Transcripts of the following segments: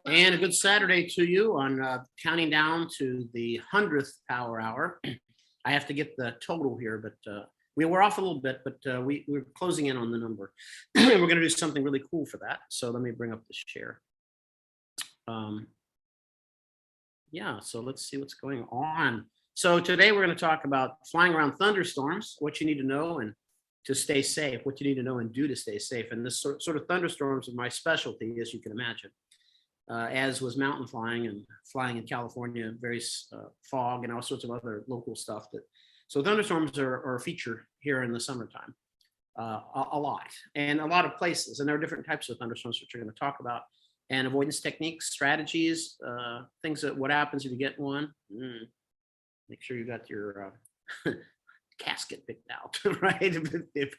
And a good Saturday to you on counting down to the 100th power hour. I have to get the total here, but we were off a little bit, but we're closing in on the number. We're going to do something really cool for that. So let me bring up the share. Yeah, so let's see what's going on. So today we're going to talk about flying around thunderstorms, what you need to know and to stay safe, what you need to know and do to stay safe. And this sort of thunderstorms are my specialty, as you can imagine, as was mountain flying and flying in California, various fog and all sorts of other local stuff. So thunderstorms are a feature here in the summertime, a lot, and a lot of places. And there are different types of thunderstorms, which we're going to talk about. And avoidance techniques, strategies, things that what happens if you get one. Make sure you got your casket picked out, right? If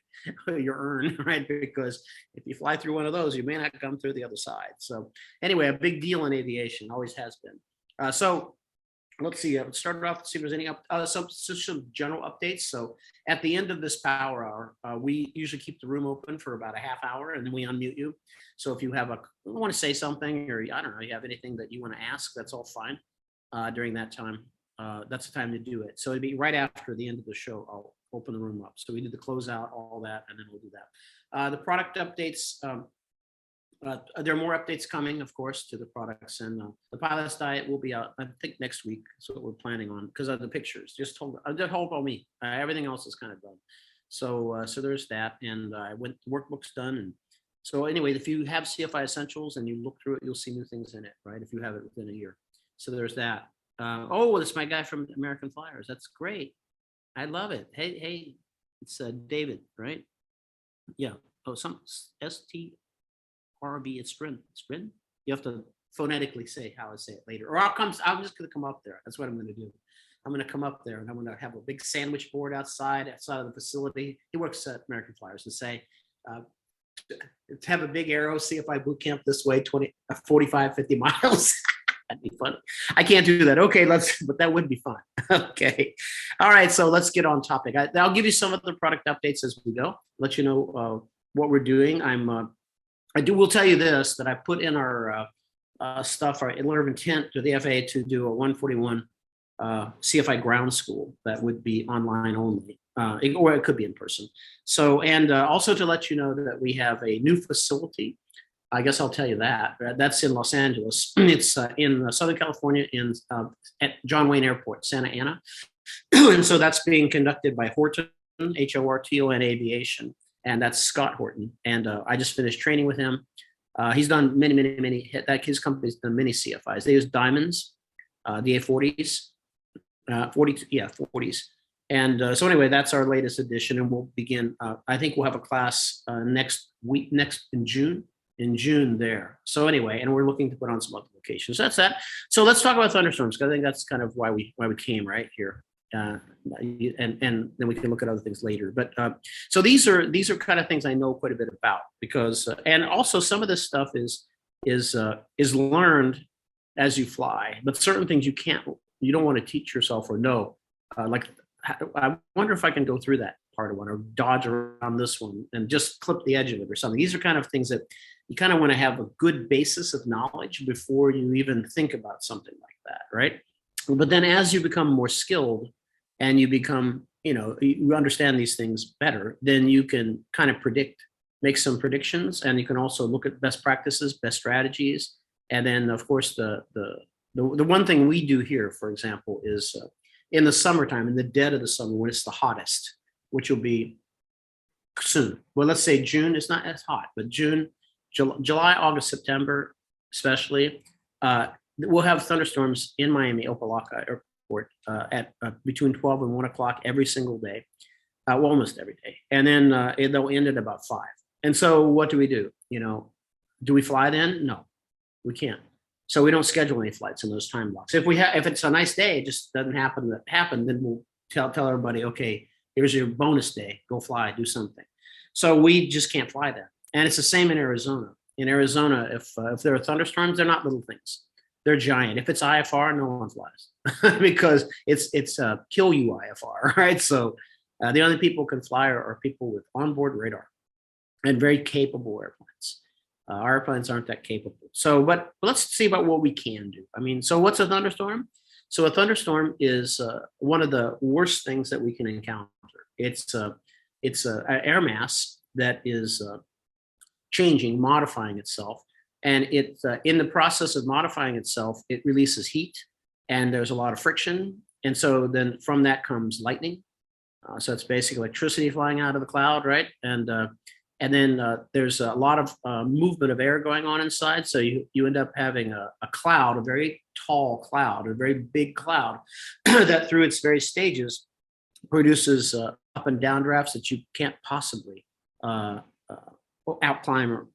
your urn, right? Because if you fly through one of those, you may not come through the other side. So anyway, a big deal in aviation, always has been. So let's see, let's start off to see if there's any some general updates. So at the end of this power hour, we usually keep the room open for about a half hour and then we unmute you. So if you have want to say something, or I don't know, you have anything that you want to ask, that's all fine during that time. That's the time to do it. So it'd be right after the end of the show, I'll open the room up. So we did the closeout, all that, and then we'll do that. The product updates, there are more updates coming, of course, to the products, and the pilot's diet will be out, I think, next week. That's what we're planning on because of the pictures. Just hold on me. Everything else is kind of done. So there's that, and the workbook's done. And so anyway, if you have CFI Essentials and you look through it, you'll see new things in it, right? If you have it within a year. So there's that. Oh, it's my guy from American Flyers. That's great. I love it. Hey, it's David, right? Yeah. Oh, some STRB. It's Sprin. You have to phonetically say how I say it later, or I'm just going to come up there. That's what I'm going to do. I'm going to come up there and I'm going to have a big sandwich board outside of the facility. He works at American Flyers, and say, to have a big arrow, CFI Bootcamp this way, 45, 50 miles. That'd be fun. I can't do that. Okay, but that would be fun. Okay. All right, so let's get on topic. I'll give you some of the product updates as we go, let you know what we're doing. Will tell you this, that I put in our stuff, our letter of intent to the FAA to do a 141 CFI ground school that would be online only, or it could be in person. So, and also to let you know that we have a new facility. I guess I'll tell you that. That's in Los Angeles. It's in Southern California at John Wayne Airport, Santa Ana. And so that's being conducted by Horton, Horton Aviation. And that's Scott Horton. And I just finished training with him. He's done many, his company's done many CFIs. They use Diamonds, the A40s, 40s. And so anyway, that's our latest edition. And we'll begin, I think we'll have a class next in June there. So anyway, and we're looking to put on some other locations. So that's that. So let's talk about thunderstorms, because I think that's kind of why we came right here. And then we can look at other things later. But so these are kind of things I know quite a bit about, because and also some of this stuff is learned as you fly, but certain things you don't want to teach yourself or know. Like I wonder if I can go through that part of one or dodge around this one and just clip the edge of it or something. These are kind of things that you kind of want to have a good basis of knowledge before you even think about something like that, right? But then as you become more skilled and you become, you understand these things better, then you can kind of make some predictions, and you can also look at best practices, best strategies. And then of course, the one thing we do here, for example, is in the summertime, in the dead of the summer, when it's the hottest, which will be soon. Well, let's say June, it's not as hot, but June, July, August, September, especially, we'll have thunderstorms in Miami, Opelika Airport at between 12 and 1 o'clock every single day, well, almost every day. And then they'll end at about 5. And so what do we do? Do we fly then? No, we can't. So we don't schedule any flights in those time blocks. If it's a nice day, it just doesn't happen, then we'll tell everybody, okay, here's your bonus day, go fly, do something. So we just can't fly that. And it's the same in Arizona. In Arizona, if there are thunderstorms, they're not little things. They're giant. If it's IFR, no one flies because it's kill you IFR, right? So the only people can fly are people with onboard radar. and very capable airplanes. Our airplanes aren't that capable. So, but let's see about what we can do. I mean, so what's a thunderstorm? So a thunderstorm is one of the worst things that we can encounter. It's an air mass that is changing, modifying itself. And it in the process of modifying itself, it releases heat, and there's a lot of friction. And so then from that comes lightning. So it's basically electricity flying out of the cloud, right? And then there's a lot of movement of air going on inside. So you end up having a cloud, a very tall cloud, a very big cloud that through its various stages produces up and down drafts that you can't possibly outclimb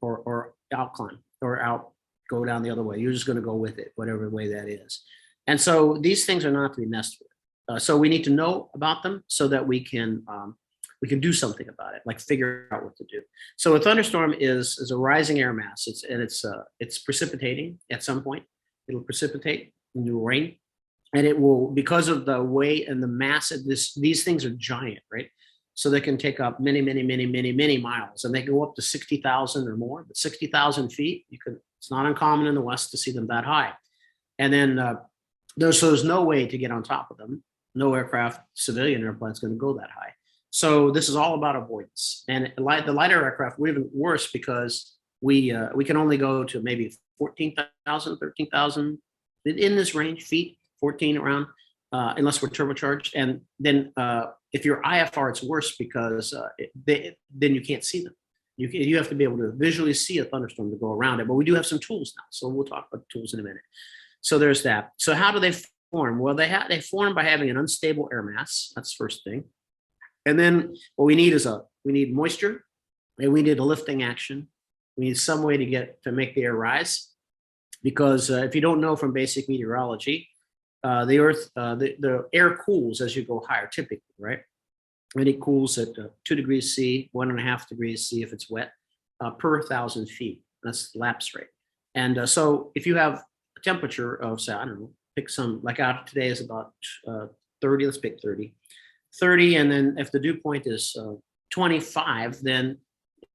or outclimb or out go down the other way. You're just going to go with it, whatever way that is. And so these things are not to be messed with. So we need to know about them so that we can do something about it, like figure out what to do. So a thunderstorm is a rising air mass. It's precipitating at some point. It'll precipitate into rain, and it will, because of the weight and the mass of these things are giant, right? So they can take up many, many, many, many, many miles, and they go up to 60,000 or more. But 60,000 feet, it's not uncommon in the West to see them that high. And then there's no way to get on top of them. No aircraft, civilian airplane is going to go that high. So this is all about avoidance. And the lighter aircraft, we're even worse because we can only go to maybe 14,000, 13,000 in this range, feet, 14 around, unless we're turbocharged. And then if you're IFR, it's worse because then you can't see them. You have to be able to visually see a thunderstorm to go around it. But we do have some tools now. So we'll talk about tools in a minute. So there's that. So how do they form? Well, they form by having an unstable air mass. That's the first thing. And then what we need we need moisture, and we need a lifting action. We need some way to make the air rise, because if you don't know from basic meteorology, the Earth, the air cools as you go higher, typically, right? And it cools at 2 degrees C, 1.5 degrees C if it's wet, per 1,000 feet. That's the lapse rate. And so if you have a temperature of, say, I don't know, pick some, like out today is about 30, let's pick 30. 30, and then if the dew point is 25, then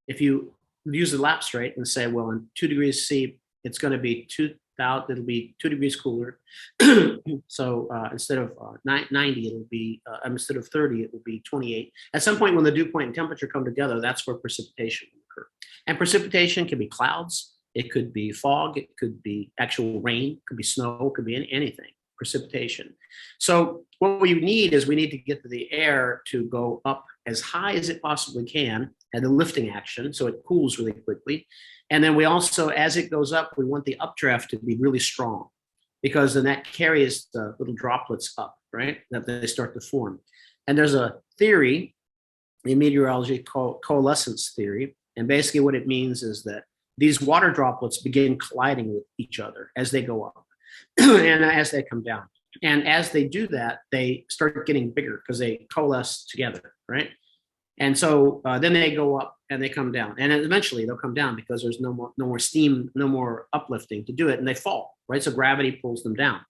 if you use the lapse rate and say, well, in 2 degrees C, it's going to be 2,000, it'll be 2 degrees cooler. So instead of 90, it'll be, instead of 30, it will be 28. At some point when the dew point and temperature come together, that's where precipitation will occur. And precipitation can be clouds, it could be fog, it could be actual rain, it could be snow, it could be anything. Precipitation. So what we need to get the air to go up as high as it possibly can, and the lifting action, so it cools really quickly. And then we also, as it goes up, we want the updraft to be really strong, because then that carries the little droplets up, right? That they start to form. And there's a theory in meteorology called Coalescence Theory. And basically what it means is that these water droplets begin colliding with each other as they go up. And as they come down, and as they do that, they start getting bigger because they coalesce together, right? And so then they go up and they come down, and eventually they'll come down because there's no more steam, no more uplifting to do it, and they fall, right? So gravity pulls them down.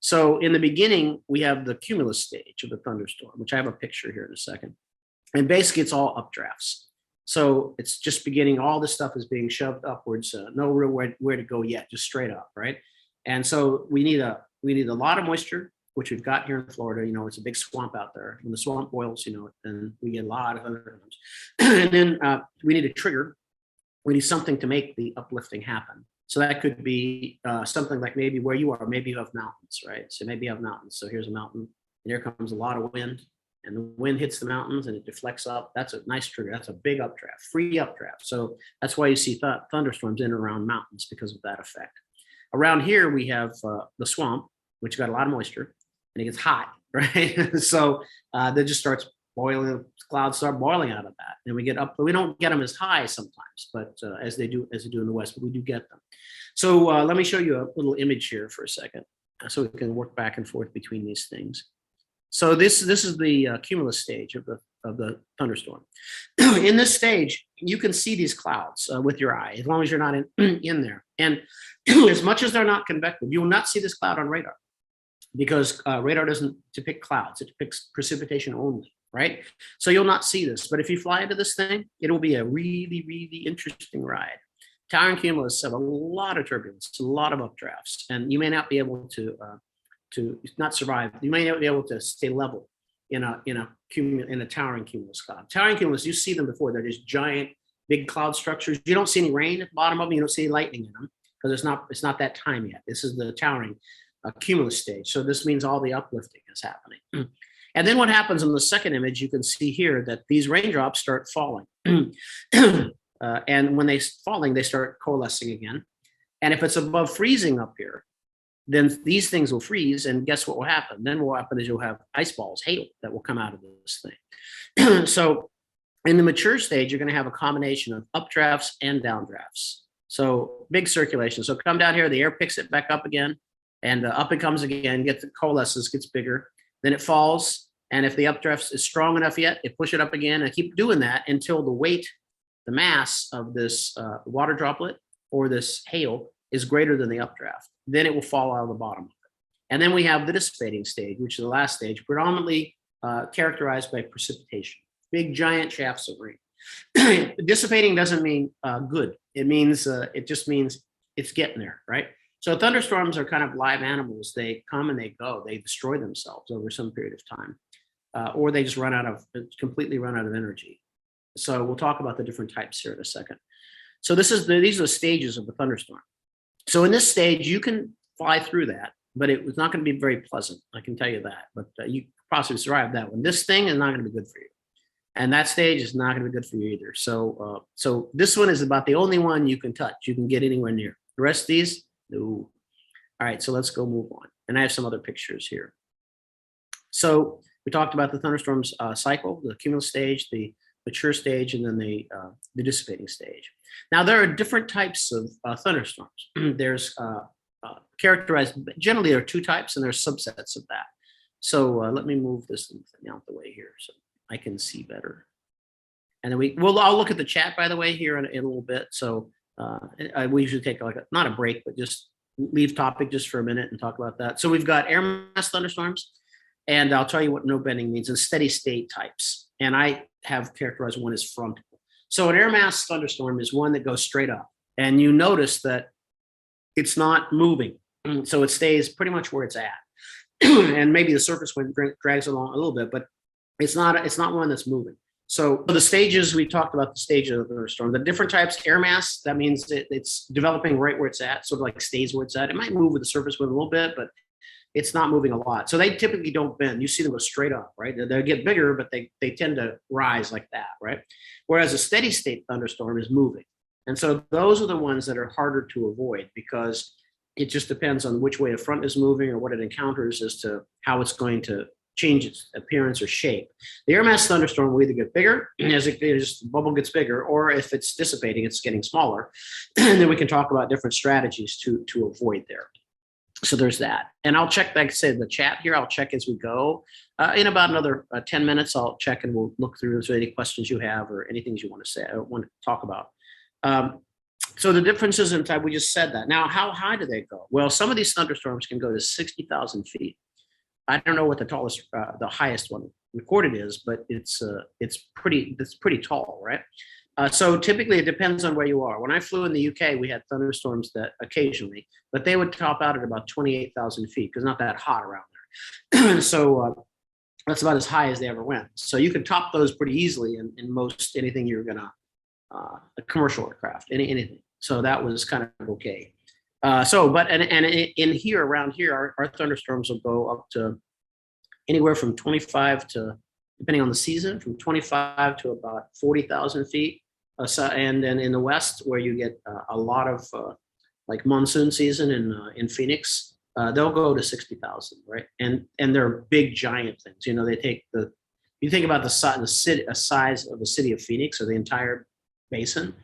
So in the beginning, we have the cumulus stage of the thunderstorm, which I have a picture here in a second, and basically it's all updrafts. So it's just beginning. All this stuff is being shoved upwards, no real where to go yet, just straight up, right? And so we need a lot of moisture, which we've got here in Florida. You know, it's a big swamp out there. When the swamp boils, you know, then we get a lot of thunderstorms. And then we need a trigger. We need something to make the uplifting happen. So that could be something like maybe where you are. Maybe you have mountains, right? So maybe you have mountains. So here's a mountain, and here comes a lot of wind, and the wind hits the mountains and it deflects up. That's a nice trigger. That's a big updraft, free updraft. So that's why you see thunderstorms in and around mountains, because of that effect. Around here, we have the swamp, which got a lot of moisture, and it gets hot, right? So that just starts boiling, clouds start boiling out of that. And we get up, we don't get them as high sometimes, but as they do in the West, but we do get them. So let me show you a little image here for a second, so we can work back and forth between these things. So this is the cumulus stage of the thunderstorm. In this stage, you can see these clouds with your eye, as long as you're not in there. And as much as they're not convective, you will not see this cloud on radar, because radar doesn't depict clouds; it depicts precipitation only, right? So you'll not see this, but if you fly into this thing, it'll be a really, really interesting ride. Tower and Cumulus have a lot of turbulence, a lot of updrafts, and you may not be able to not survive. You may not be able to stay level in a towering cumulus cloud. Towering cumulus, you see them before. They're just giant, big cloud structures. You don't see any rain at the bottom of them. You don't see any lightning in them because it's not that time yet. This is the towering cumulus stage. So this means all the uplifting is happening. And then what happens in the second image, you can see here that these raindrops start falling. And when they're falling, they start coalescing again. And if it's above freezing up here, then these things will freeze, and guess what will happen? Then what will happen is you'll have ice balls, hail, that will come out of this thing. So in the mature stage, you're going to have a combination of updrafts and downdrafts. So big circulation. So come down here, the air picks it back up again, and up it comes again, coalesces, gets bigger, then it falls. And if the updraft is strong enough yet, it push it up again, and keep doing that until the weight, the mass of this water droplet or this hail is greater than the updraft. Then it will fall out of the bottom of it. And then we have the dissipating stage, which is the last stage, predominantly characterized by precipitation, big giant shafts of rain. Dissipating doesn't mean good. It means, it just means it's getting there, right? So thunderstorms are kind of live animals. They come and they go. They destroy themselves over some period of time, or they just completely run out of energy. So we'll talk about the different types here in a second. So these are the stages of the thunderstorm. So in this stage, you can fly through that, but it was not going to be very pleasant. I can tell you that, but you possibly survive that one. This thing is not going to be good for you. And that stage is not going to be good for you either. So, so this one is about the only one you can touch. You can get anywhere near. The rest of these, no. All right, so let's go move on. And I have some other pictures here. So we talked about the thunderstorms cycle, the cumulus stage, the mature stage, and then the dissipating stage. Now, there are different types of thunderstorms. There's characterized, generally there are two types, and there's subsets of that. So let me move this thing out the way here so I can see better. And then I'll look at the chat, by the way, here in a little bit. So we usually take not a break, but just leave topic just for a minute and talk about that. So we've got air mass thunderstorms, and I'll tell you what no bending means, and steady state types. And I have characterized one as frontal. So an air mass thunderstorm is one that goes straight up, and you notice that it's not moving. So it stays pretty much where it's at. And maybe the surface wind drags along a little bit, but it's not one that's moving. So the stages, we talked about the stages of the thunderstorm. The different types, air mass, that means it's developing right where it's at, sort of like stays where it's at. It might move with the surface wind a little bit, but it's not moving a lot. So they typically don't bend. You see them go straight up, right? They'll get bigger, but they tend to rise like that, right? Whereas a steady state thunderstorm is moving. And so those are the ones that are harder to avoid because it just depends on which way the front is moving or what it encounters as to how it's going to change its appearance or shape. The air mass thunderstorm will either get bigger as the bubble gets bigger, or if it's dissipating, it's getting smaller. And then we can talk about different strategies to avoid there. So there's that. And I'll check, like I said, the chat here, I'll check as we go. In about another 10 minutes, I'll check and we'll look through so any questions you have or anything you want to say, I want to talk about. So the differences in type, we just said that. Now, how high do they go? Well, some of these thunderstorms can go to 60,000 feet. I don't know what the highest one recorded is, but it's pretty tall, right? So typically it depends on where you are. When I flew in the UK, we had thunderstorms that occasionally, but they would top out at about 28,000 feet because it's not that hot around there. So that's about as high as they ever went. So you can top those pretty easily in most anything you're gonna, a commercial aircraft, anything. So that was kind of okay. But in here, around here, our thunderstorms will go up to anywhere from 25 to, depending on the season, from 25 to about 40,000 feet. And then in the West, where you get a lot of like monsoon season in Phoenix, they'll go to 60,000, right? And they're big, giant things. You know, they take you think about the size of the city of Phoenix or the entire basin,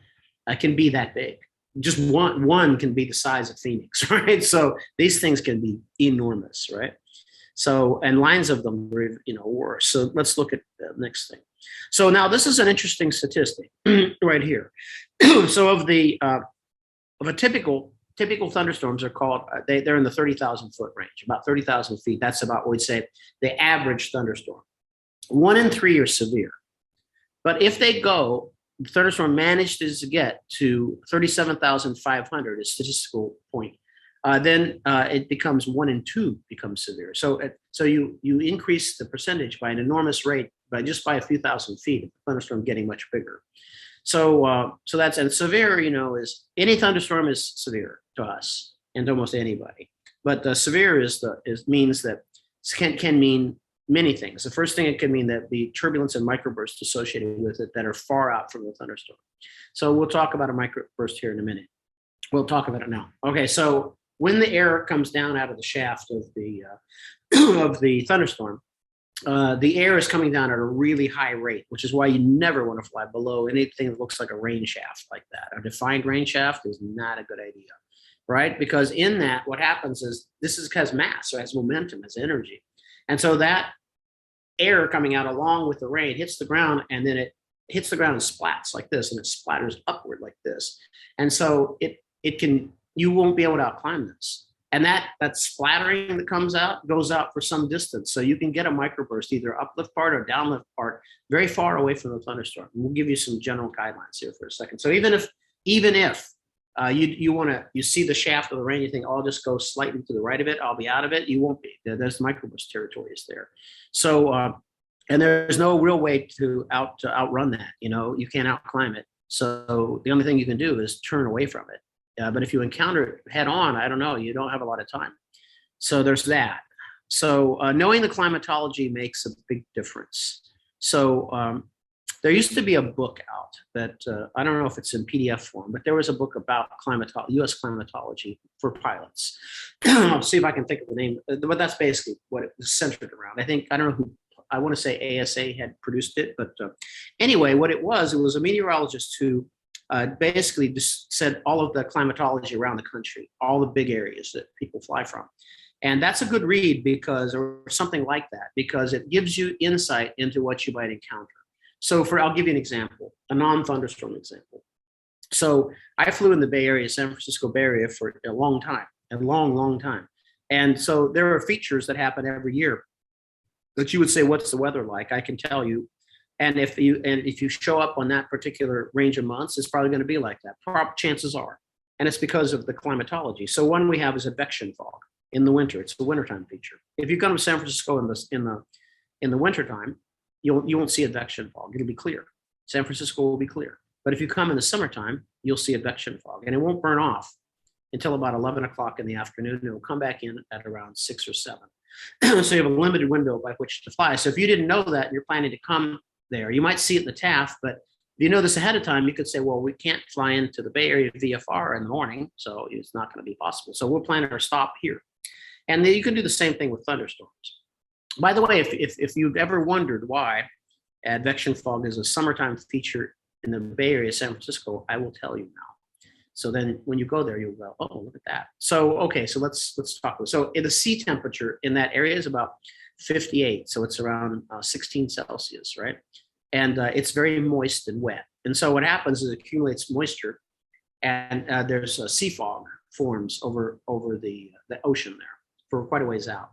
can be that big. Just one can be the size of Phoenix, right? So these things can be enormous, right? So, and lines of them are, worse. So let's look at the next thing. So now this is an interesting statistic right here. So of a typical thunderstorms are called, they're in the 30,000 foot range, about 30,000 feet. That's about what we'd say the average thunderstorm. 1 in 3 are severe. But if they go, the thunderstorm manages to get to 37,500, a statistical point, then it becomes 1 in 2 becomes severe. So you increase the percentage by an enormous rate by just by a few thousand feet. The thunderstorm getting much bigger. So that's, and severe, is any thunderstorm is severe to us and to almost anybody. But severe means that can mean many things. The first thing, it can mean that the turbulence and microbursts associated with it that are far out from the thunderstorm. So we'll talk about a microburst here in a minute. We'll talk about it now. Okay, so when the air comes down out of the shaft of the of the thunderstorm, the air is coming down at a really high rate, which is why you never want to fly below anything that looks like a rain shaft like that. A defined rain shaft is not a good idea, right? Because in that, what happens is has mass, so it has momentum, has energy. And so that air coming out along with the rain hits the ground, and then it hits the ground and splats like this, and it splatters upward like this. And so you won't be able to outclimb this. And that splattering that comes out goes out for some distance. So you can get a microburst, either uplift part or downlift part, very far away from the thunderstorm. We'll give you some general guidelines here for a second. So even if you see the shaft of the rain, you think, oh, I'll just go slightly to the right of it, I'll be out of it. You won't be. There's microburst territory is there. So, and there's no real way to outrun that. You can't outclimb it. So the only thing you can do is turn away from it. But if you encounter it head on, I don't know, you don't have a lot of time. So there's that. So knowing the climatology makes a big difference. So there used to be a book out that, I don't know if it's in PDF form, but there was a book about U.S. climatology for pilots. I'll see if I can think of the name, but that's basically what it was centered around. I don't know who, I want to say ASA had produced it, but anyway, what it was a meteorologist who basically just said all of the climatology around the country, all the big areas that people fly from. And that's a good read or something like that, because it gives you insight into what you might encounter. So I'll give you an example, a non-thunderstorm example. So I flew in the Bay Area, San Francisco Bay Area for a long time, a long, long time. And so there are features that happen every year that you would say, what's the weather like? I can tell you. And if you show up on that particular range of months, it's probably going to be like that. Chances are. And it's because of the climatology. So one we have is Advection Fog in the winter. It's a wintertime feature. If you come to San Francisco in the wintertime, you won't see Advection Fog. It'll be clear. San Francisco will be clear. But if you come in the summertime, you'll see Advection Fog, and it won't burn off until about 11 o'clock in the afternoon. It will come back in at around 6 or 7. So you have a limited window by which to fly. So if you didn't know that and you're planning to come there, you might see it in the TAF, but if you know this ahead of time, you could say, well, we can't fly into the Bay Area VFR in the morning, so it's not going to be possible. So we'll plan our stop here. And then you can do the same thing with thunderstorms. By the way, if you've ever wondered why Advection Fog is a summertime feature in the Bay Area, San Francisco, I will tell you now. So then when you go there, you'll go, oh, look at that. So, okay, so let's talk. So the sea temperature in that area is about 58. So it's around 16 Celsius, right? And it's very moist and wet. And so what happens is it accumulates moisture, and there's a sea fog forms over the ocean there for quite a ways out.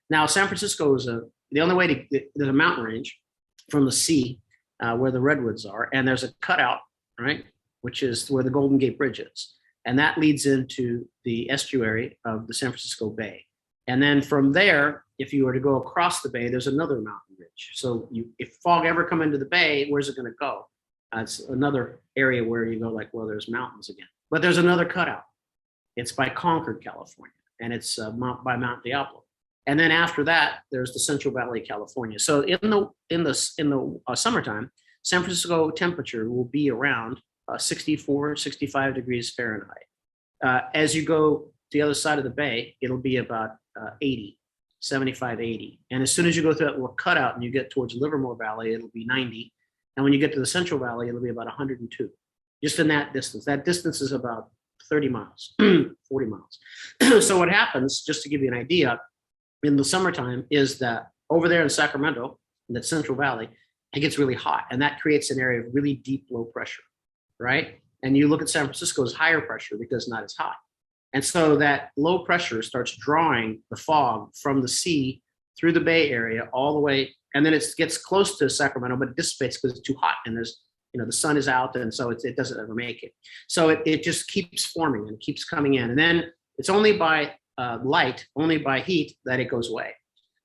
Now, San Francisco is the only way there's a mountain range from the sea where the redwoods are, and there's a cutout, right, which is where the Golden Gate Bridge is. And that leads into the estuary of the San Francisco Bay. And then from there, if you were to go across the bay, there's another mountain ridge. So if fog ever come into the bay, where's it going to go? It's another area where you go like, well, there's mountains again. But there's another cutout. It's by Concord, California, and it's by Mount Diablo. And then after that, there's the Central Valley, California. So in the summertime, San Francisco temperature will be around 64, 65 degrees Fahrenheit. As you go to the other side of the bay, it'll be about 80, 75, 80. And as soon as you go through that little cutout and you get towards Livermore Valley, it'll be 90. And when you get to the Central Valley, it'll be about 102, just in that distance. That distance is about 30 miles, 40 miles. So what happens, just to give you an idea, in the summertime is that over there in Sacramento, in the Central Valley, it gets really hot. And that creates an area of really deep low pressure, right? And you look at San Francisco's higher pressure because it's not as hot. And so that low pressure starts drawing the fog from the sea through the Bay Area all the way and then it gets close to Sacramento, but it dissipates because it's too hot, and there's, the sun is out, and so it doesn't ever make it. So it just keeps forming and keeps coming in, and then it's only by light, only by heat, that it goes away.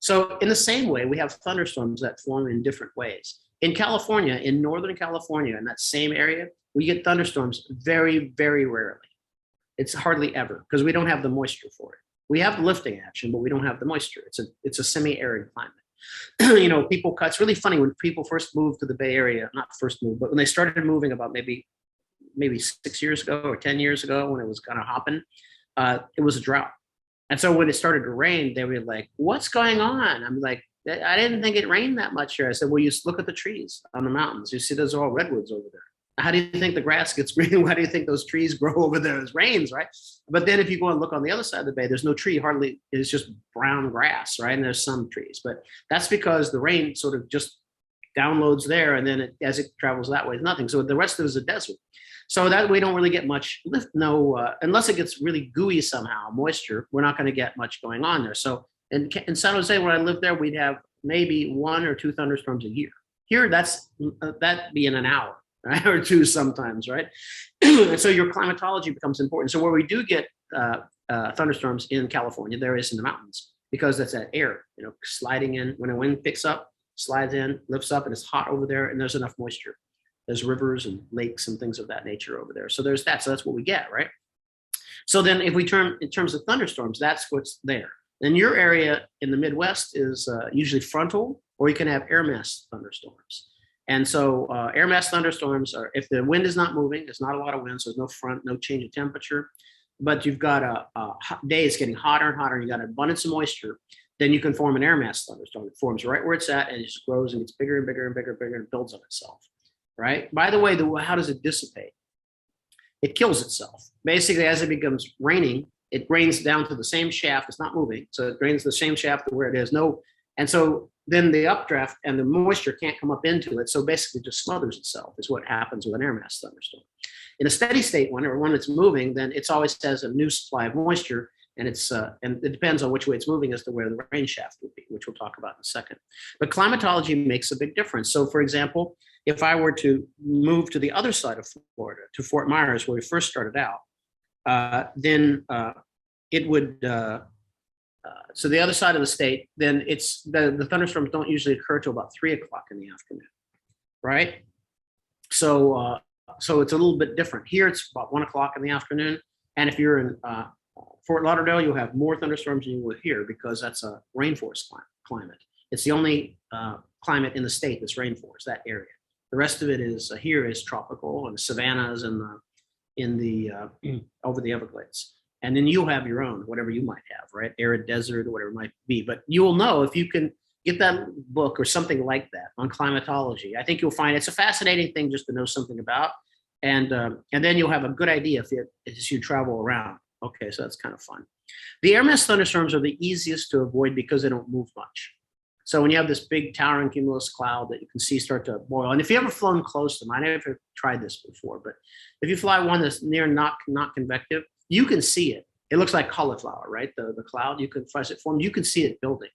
So in the same way, we have thunderstorms that form in different ways. In California, in Northern California, in that same area, we get thunderstorms very, very rarely. It's hardly ever, because we don't have the moisture for it. We have the lifting action, but we don't have the moisture. It's a semi-arid climate. It's really funny when people first moved to the Bay Area, not first moved, but when they started moving about maybe 6 years ago or 10 years ago, when it was kind of hopping, it was a drought. And so when it started to rain, they were like, what's going on? I'm like, I didn't think it rained that much here. I said, well, you look at the trees on the mountains. You see those are all redwoods over there. How do you think the grass gets green? Why do you think those trees grow over there? It rains, right? But then if you go and look on the other side of the bay, there's no tree, hardly, it's just brown grass, right? And there's some trees, but that's because the rain sort of just downloads there, and then as it travels that way, nothing. So the rest of it is a desert. So that we don't really get much lift, unless it gets really gooey somehow, moisture, we're not going to get much going on there. So in San Jose, when I lived there, we'd have maybe 1 or 2 thunderstorms a year. Here, that'd be in an hour. Right? Or 2 sometimes, right? And so your climatology becomes important. So where we do get thunderstorms in California, there is in the mountains, because that's that air, sliding in. When a wind picks up, slides in, lifts up, and it's hot over there, and there's enough moisture. There's rivers and lakes and things of that nature over there. So there's that. So that's what we get, right? So then if we turn in terms of thunderstorms, that's what's there. Then your area in the Midwest is usually frontal, or you can have air mass thunderstorms. And so air mass thunderstorms are, if the wind is not moving, there's not a lot of wind, so there's no front, no change of temperature, but you've got a hot day, it's getting hotter and hotter, and you got an abundance of moisture, then you can form an air mass thunderstorm. It forms right where it's at, and it just grows and gets bigger and bigger and bigger and bigger, and builds on itself, right? By the way, how does it dissipate? It kills itself. Basically, as it becomes raining, it rains down to the same shaft. It's not moving, so it drains the same shaft to where it is. And so then the updraft and the moisture can't come up into it. So basically it just smothers itself is what happens with an air mass thunderstorm. In a steady state one, or one that's moving, then it's always has a new supply of moisture, and and it depends on which way it's moving as to where the rain shaft would be, which we'll talk about in a second. But climatology makes a big difference. So for example, if I were to move to the other side of Florida, to Fort Myers, where we first started out, then it would, so the other side of the state, then it's the thunderstorms don't usually occur till about 3 o'clock in the afternoon, right? So so it's a little bit different. Here it's about 1 o'clock in the afternoon, and if you're in Fort Lauderdale, you'll have more thunderstorms than you will here, because that's a rainforest climate. It's the only climate in the state that's rainforest, that area. The rest of it is here is tropical, and the savannas and over the Everglades. And then you'll have your own, whatever you might have, right? Arid desert or whatever it might be. But you will know if you can get that book or something like that on climatology. I think you'll find it's a fascinating thing just to know something about. And then you'll have a good idea as you travel around. Okay, so that's kind of fun. The air mass thunderstorms are the easiest to avoid because they don't move much. So when you have this big towering cumulus cloud that you can see start to boil, and if you ever flown close to them, I never tried this before, but if you fly one that's near not convective, you can see it. It looks like cauliflower, right? The cloud, you can, as it forms, you can see it building,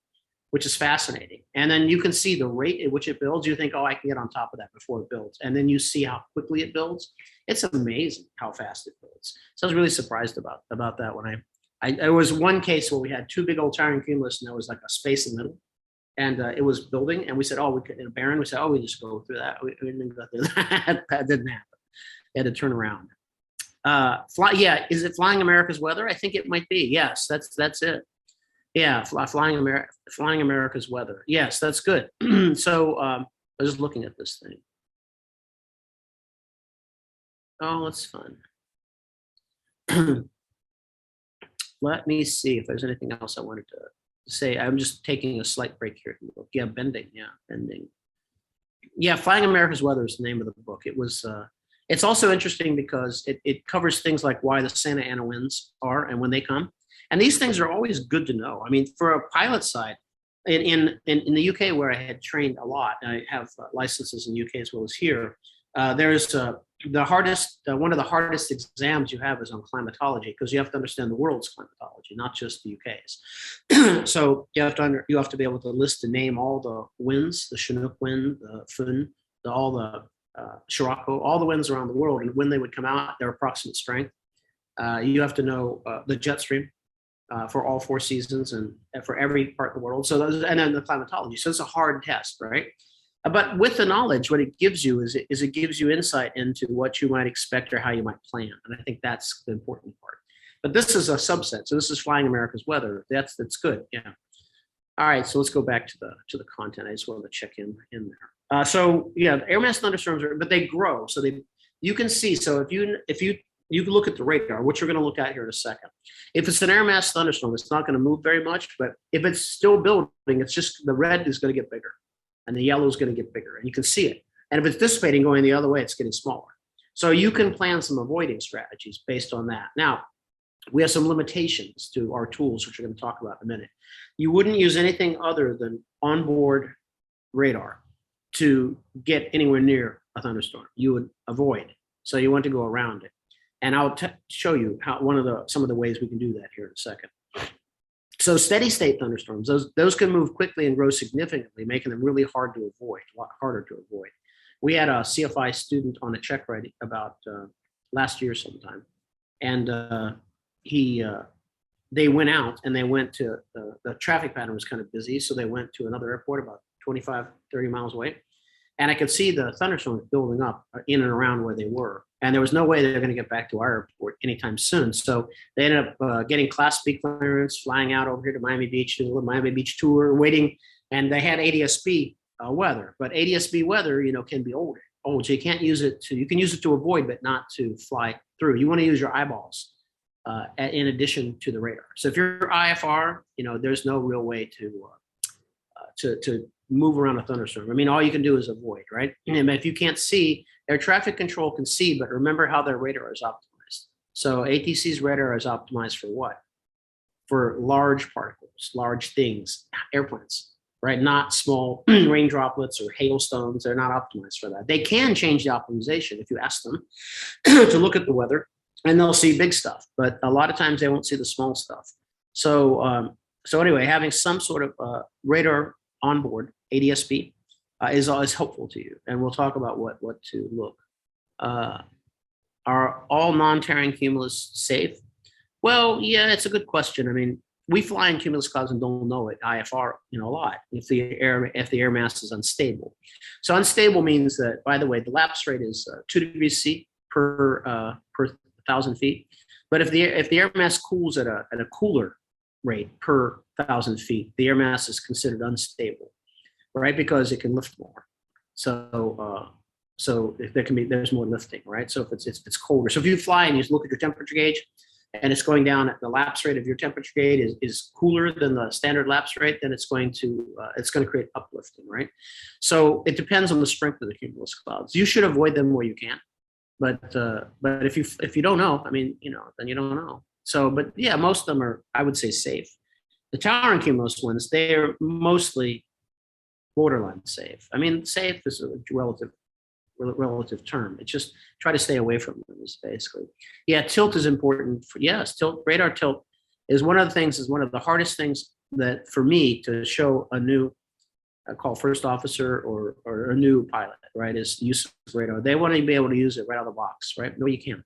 which is fascinating. And then you can see the rate at which it builds. You think, oh, I can get on top of that before it builds. And then you see how quickly it builds. It's amazing how fast it builds. So I was really surprised about that when there was one case where we had 2 big old towering cumulus, and there was like a space in the middle. And it was building, and we said, oh, we could, in a barren, we said, oh, we just go through that. We didn't go through that. That didn't happen. They had to turn around. Is it Flying America's Weather? I think it might be. Yes, that's it. Yeah, Flying America's Weather. Yes, that's good. So I was just looking at this thing. Oh, that's fun. Let me see if there's anything else I wanted to say. I'm just taking a slight break here. Yeah, bending. Yeah, bending. Yeah, Flying America's Weather is the name of the book. It was. It's also interesting because it covers things like why the Santa Ana winds are and when they come. And these things are always good to know. I mean, for a pilot side, in the UK where I had trained a lot, I have licenses in the UK as well as here, there's the hardest, one of the hardest exams you have is on climatology, because you have to understand the world's climatology, not just the UK's. So you have to be able to list and name all the winds, the Chinook wind, the Fun, all the Scirocco, all the winds around the world, and when they would come out, their approximate strength. You have to know the jet stream for all 4 seasons and for every part of the world. So those, and then the climatology. So it's a hard test, right? But with the knowledge, what it gives you is it gives you insight into what you might expect or how you might plan. And I think that's the important part. But this is a subset. So this is Flying America's Weather. That's good. Yeah. All right. So let's go back to the content. I just wanted to check in there. So yeah, air mass thunderstorms but they grow. So you can see. So if you can look at the radar, which we're going to look at here in a second. If it's an air mass thunderstorm, it's not going to move very much. But if it's still building, it's just the red is going to get bigger. And the yellow is going to get bigger, and you can see it. And if it's dissipating going the other way, it's getting smaller. So you can plan some avoiding strategies based on that. Now, we have some limitations to our tools, which we're going to talk about in a minute. You wouldn't use anything other than onboard radar to get anywhere near a thunderstorm. You would avoid. So you want to go around it. And I'll show you how some of the ways we can do that here in a second. So steady state thunderstorms, those can move quickly and grow significantly, making them really hard to avoid, a lot harder to avoid. We had a CFI student on a check ride about last year sometime, and they went out and they went to, the traffic pattern was kind of busy, so they went to another airport about 25, 30 miles away. And I could see the thunderstorms building up in and around where they were. And there was no way they were going to get back to our airport anytime soon. So they ended up getting Class B clearance, flying out over here to Miami Beach, to the Miami Beach tour, waiting. And they had ADS-B weather. But ADS-B weather, can be old. So you can't use it you can use it to avoid, but not to fly through. You want to use your eyeballs in addition to the radar. So if you're IFR, there's no real way to move around a thunderstorm. I mean, all you can do is avoid, right? And if you can't see, air traffic control can see, but remember how their radar is optimized. So ATC's radar is optimized for what? For large particles, large things, airplanes, right? Not small rain droplets or hailstones. They're not optimized for that. They can change the optimization if you ask them to look at the weather, and they'll see big stuff, but a lot of times they won't see the small stuff. So, so anyway, having some sort of radar on board, ADS-B, is always helpful to you. And we'll talk about what to look. Are all non-tearing cumulus safe? Well, yeah, it's a good question. I mean, we fly in cumulus clouds and don't know it, IFR, a lot, if the air mass is unstable. So unstable means that, by the way, the lapse rate is 2 degrees C per 1,000 feet. But if the air mass cools at a cooler rate per 1,000 feet, the air mass is considered unstable, right? Because it can lift more. So if there's more lifting, right? So if it's colder. So if you fly and you look at your temperature gauge and it's going down at the lapse rate of your temperature gauge is cooler than the standard lapse rate, then it's going to create uplifting, right? So it depends on the strength of the cumulus clouds. You should avoid them where you can, but if you don't know, I mean, then you don't know. So, but yeah, most of them are, I would say, safe. The towering cumulus ones, they're mostly borderline safe. I mean, safe is a relative term. It's just try to stay away from them, is basically. Yeah, tilt is important. Radar tilt is one of the hardest things that for me to show a new, I call first officer or a new pilot, right, is use of radar. They want to be able to use it right out of the box, right? No, you can't.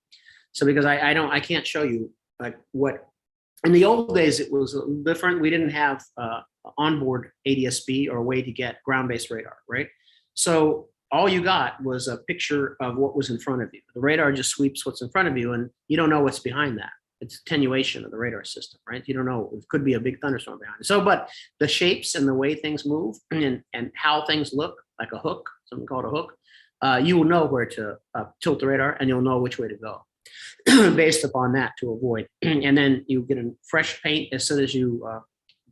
So because I can't show you like what, in the old days, it was a little different. We didn't have onboard ADS-B or a way to get ground-based radar, right? So all you got was a picture of what was in front of you. The radar just sweeps what's in front of you, and you don't know what's behind that. It's attenuation of the radar system, right? You don't know. It could be a big thunderstorm behind it. So, but the shapes and the way things move and how things look, like a hook, something called a hook, you will know where to tilt the radar, and you'll know which way to go based upon that to avoid. And then you get a fresh paint as soon as you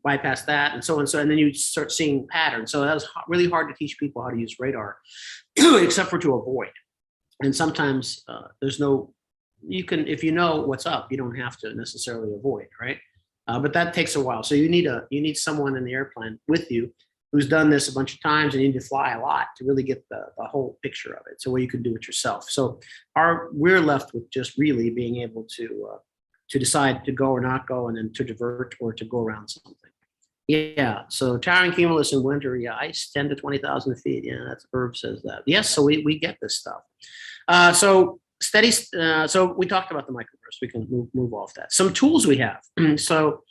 bypass that, and so on. So, and then you start seeing patterns. So that was really hard to teach people how to use radar, except for to avoid. And sometimes there's no, you can, if you know what's up, you don't have to necessarily avoid, right? But that takes a while. So you need someone in the airplane with you who's done this a bunch of times, and you need to fly a lot to really get the whole picture of it. So where you can do it yourself. So we're left with just really being able to decide to go or not go, and then to divert or to go around something. Yeah. So towering cumulus in winter, yeah, ice 10 to 20,000 feet. Yeah, that's Irv says that. Yes. So we get this stuff. So steady. So we talked about the microverse. We can move off that. Some tools we have. So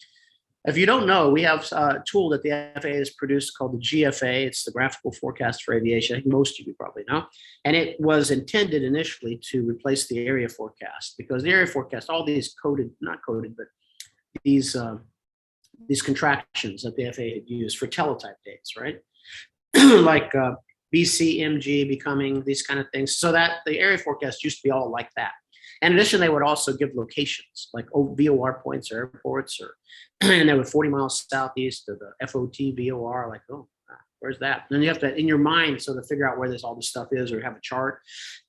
if you don't know, we have a tool that the FAA has produced called the GFA. It's the Graphical Forecast for Aviation. I think most of you probably know. And it was intended initially to replace the area forecast, because the area forecast, all these not coded, but these contractions that the FAA had used for teletype dates, right? Like BCMG becoming these kind of things. So that the area forecast used to be all like that. In addition, they would also give locations like VOR points or airports, and they would 40 miles southeast of the FOT VOR, like, oh, where's that? And then you have to, in your mind, sort of figure out where all this stuff is, or have a chart.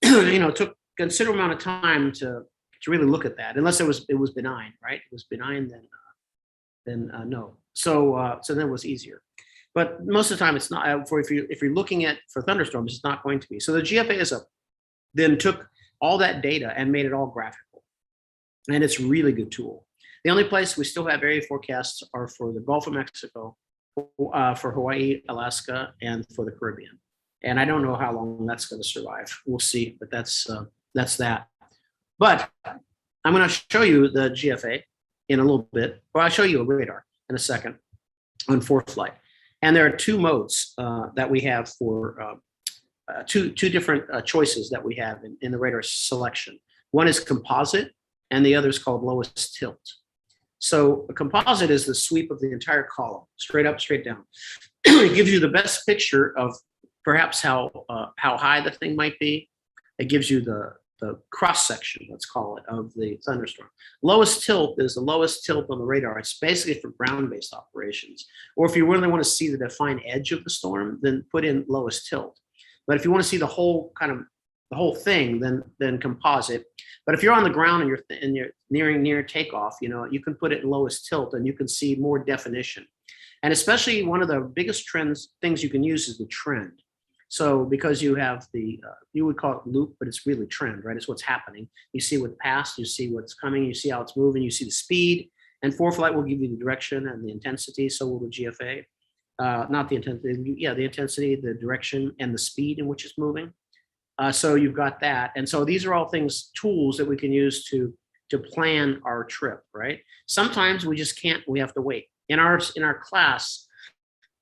It took a considerable amount of time to really look at that, unless it was benign, right? It was benign, then no. So then it was easier. But most of the time, it's not. If you're looking at for thunderstorms, it's not going to be. So the GFA then took all that data and made it all graphical, and it's a really good tool. The only place we still have area forecasts are for the Gulf of Mexico, for Hawaii, Alaska, and for the Caribbean. And I don't know how long that's going to survive. We'll see, but that's that. But I'm going to show you the GFA in a little bit. Well, I'll show you a radar in a second on ForeFlight. And there are two modes that we have for two different choices that we have in the radar selection. One is composite, and the other is called lowest tilt. So a composite is the sweep of the entire column, straight up, straight down. It gives you the best picture of perhaps how high the thing might be. It gives you the cross section, let's call it, of the thunderstorm. Lowest tilt is the lowest tilt on the radar. It's basically for ground-based operations. Or if you really want to see the defined edge of the storm, then put in lowest tilt. But if you want to see the whole thing, then composite. But if you're on the ground and you're nearing near takeoff, you can put it in lowest tilt, and you can see more definition. And especially one of the biggest things you can use is the trend. So because you have you would call it loop, but it's really trend, right? It's what's happening. You see what's past, you see what's coming, you see how it's moving, you see the speed. And ForeFlight will give you the direction and the intensity. So will the GFA. Not the intensity, the intensity, the direction, and the speed in which it's moving. So you've got that. And so these are all tools that we can use to plan our trip, right? Sometimes we just can't, we have to wait. In our class,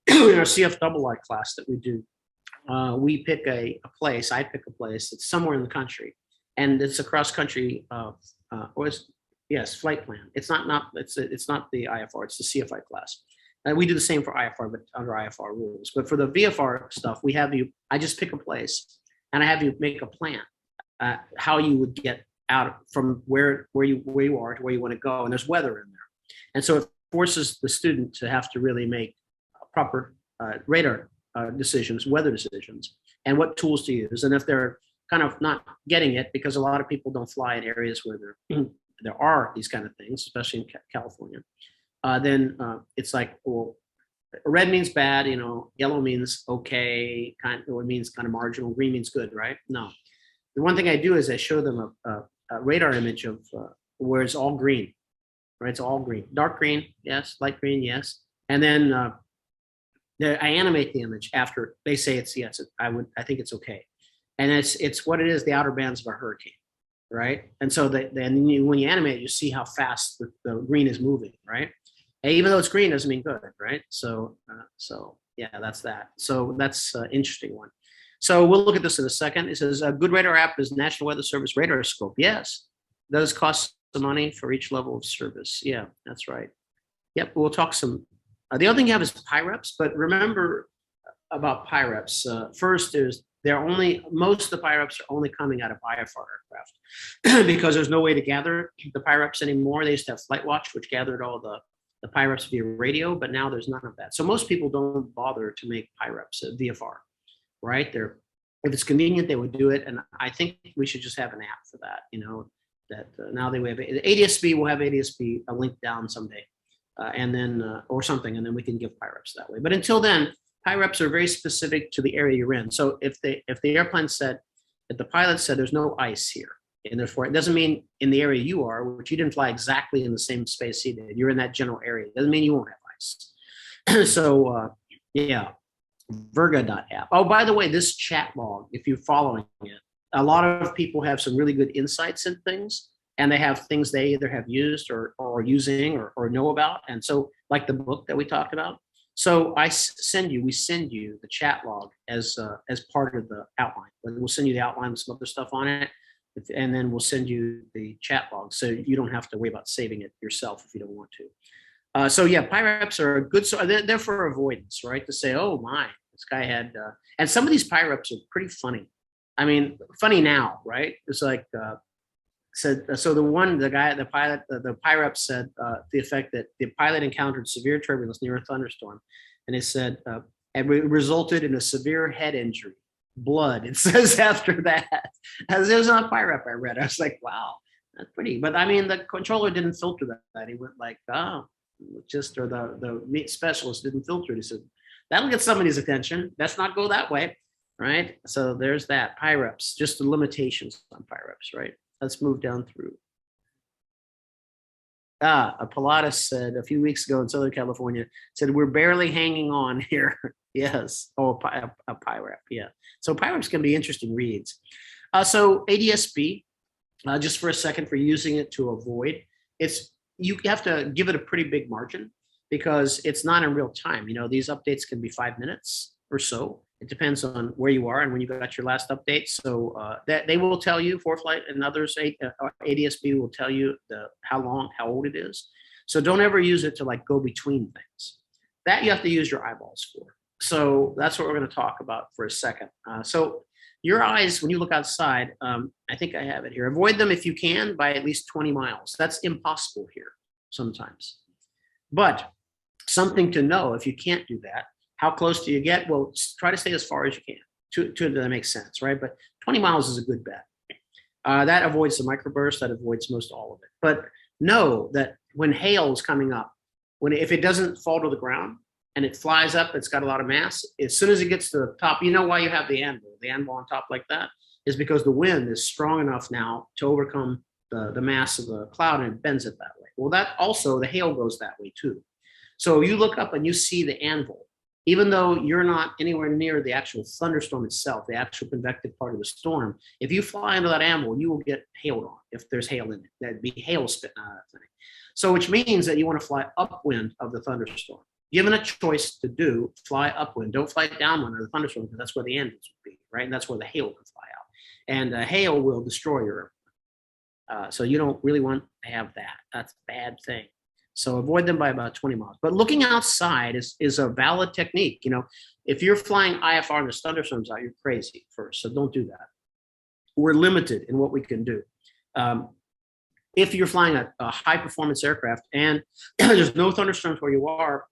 in our CFII class that we do, we pick a place, I pick a place that's somewhere in the country, and it's a cross-country, flight plan. It's not the IFR, it's the CFI class. We do the same for IFR, but under IFR rules. But for the VFR stuff, I just pick a place, and I have you make a plan, how you would get out from where you are to where you want to go, and there's weather in there. And so it forces the student to have to really make proper radar decisions, weather decisions, and what tools to use. And if they're kind of not getting it, because a lot of people don't fly in areas where there are these kind of things, especially in California, then it's like, well, red means bad, yellow means okay, it means kind of marginal, green means good, right? No. The one thing I do is I show them a radar image of where it's all green, right? It's all green, dark green, yes, light green, yes. And then I animate the image after they say it's yes. I think it's okay, and it's what it is, the outer bands of a hurricane, right? And so when you animate it, you see how fast the green is moving, right? And even though it's green doesn't mean good, right? So yeah, that's that. So that's an interesting one. So we'll look at this in a second. It says a good radar app is National Weather Service Radar Scope. Yes, it does cost some money for each level of service. Yeah, that's right. Yep, we'll talk some. The other thing you have is PIREPs, but remember about PIREPs. First, most of the PIREPs are only coming out of IFR aircraft because there's no way to gather the PIREPs anymore. They used to have FlightWatch, which gathered all the PIREPs via radio, but now there's none of that. So most people don't bother to make PIREPs at VFR, right? If it's convenient, they would do it, and I think we should just have an app for that. Now they have ADSB. We'll have ADSB a link down someday. And then or something, and then we can give PIREPs that way. But until then, reps are very specific to the area you're in. So if the airplane said, if the pilot said there's no ice here, and therefore it doesn't mean in the area you are, which you didn't fly exactly in the same space he did, you're in that general area, it doesn't mean you won't have ice. So yeah, Virga.app. Oh, by the way, this chat log, if you're following it, a lot of people have some really good insights in things, and they have things they either have used or using or know about. And so like the book that we talked about. So we send you the chat log as part of the outline. We'll send you the outline with some other stuff on it, and then we'll send you the chat log, so you don't have to worry about saving it yourself if you don't want to. So yeah, PIREPs are a good, so they're for avoidance, right? To say, oh my, this guy had, and some of these PIREPs are pretty funny. I mean, funny now, right? It's like, said, so the PIREP said the effect that the pilot encountered severe turbulence near a thunderstorm, and it said it resulted in a severe head injury, blood. It says after that, as it was on a PIREP I read. I was like, wow, that's pretty. But I mean, the controller didn't filter that. He went like, oh, just, or the meat specialist didn't filter it. He said, that'll get somebody's attention. Let's not go that way, right? So there's that. PIREPs, just the limitations on PIREPs, right? Let's move down through. Pilatus said a few weeks ago in Southern California, said, we're barely hanging on here. Yes. Oh, a PIREP. Yeah. So PIREPs can be interesting reads. So ADSB, just for a second, for using it to avoid, you have to give it a pretty big margin because it's not in real time. You know, these updates can be 5 minutes or so. It depends on where you are and when you got your last update. So that they will tell you, ForeFlight and others, ADSB will tell you how old it is. So don't ever use it to like go between things. That you have to use your eyeballs for. So that's what we're going to talk about for a second. So your eyes, when you look outside, I think I have it here. Avoid them if you can by at least 20 miles. That's impossible here sometimes. But something to know, if you can't do that, how close do you get? Well, try to stay as far as you can. That makes sense, right? But 20 miles is a good bet. That avoids the microburst. That avoids most all of it. But know that when hail is coming up, if it doesn't fall to the ground and it flies up, it's got a lot of mass. As soon as it gets to the top, you know why you have the anvil on top like that is because the wind is strong enough now to overcome the mass of the cloud and it bends it that way. Well, that also, the hail goes that way too. So you look up and you see the anvil. Even though you're not anywhere near the actual thunderstorm itself, the actual convective part of the storm, if you fly into that anvil, you will get hailed on if there's hail in it. That'd be hail spitting out of that thing. So which means that you want to fly upwind of the thunderstorm. Given a choice to do, fly upwind. Don't fly downwind of the thunderstorm because that's where the anvils would be, right? And that's where the hail can fly out. And hail will destroy your airplane. So you don't really want to have that. That's a bad thing. So avoid them by about 20 miles. But looking outside is a valid technique. You know, if you're flying IFR and there's thunderstorms out, you're crazy first. So don't do that. We're limited in what we can do. If you're flying a high performance aircraft and there's no thunderstorms where you are,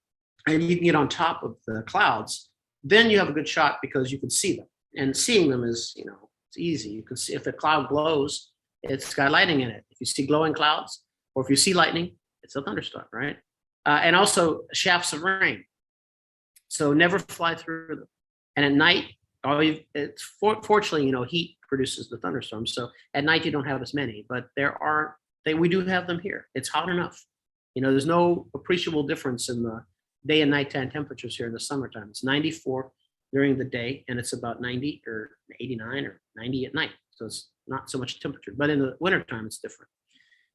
and you can get on top of the clouds, then you have a good shot because you can see them. And seeing them is, you know, it's easy. You can see if the cloud glows, it's got lightning in it. If you see glowing clouds or if you see lightning, it's a thunderstorm, right? And also shafts of rain. So never fly through them. And at night, fortunately, you know, heat produces the thunderstorms. So at night you don't have as many, but we do have them here. It's hot enough. You know, there's no appreciable difference in the day and nighttime temperatures here in the summertime. It's 94 during the day, and it's about 90 or 89 or 90 at night. So it's not so much temperature, but in the wintertime, it's different.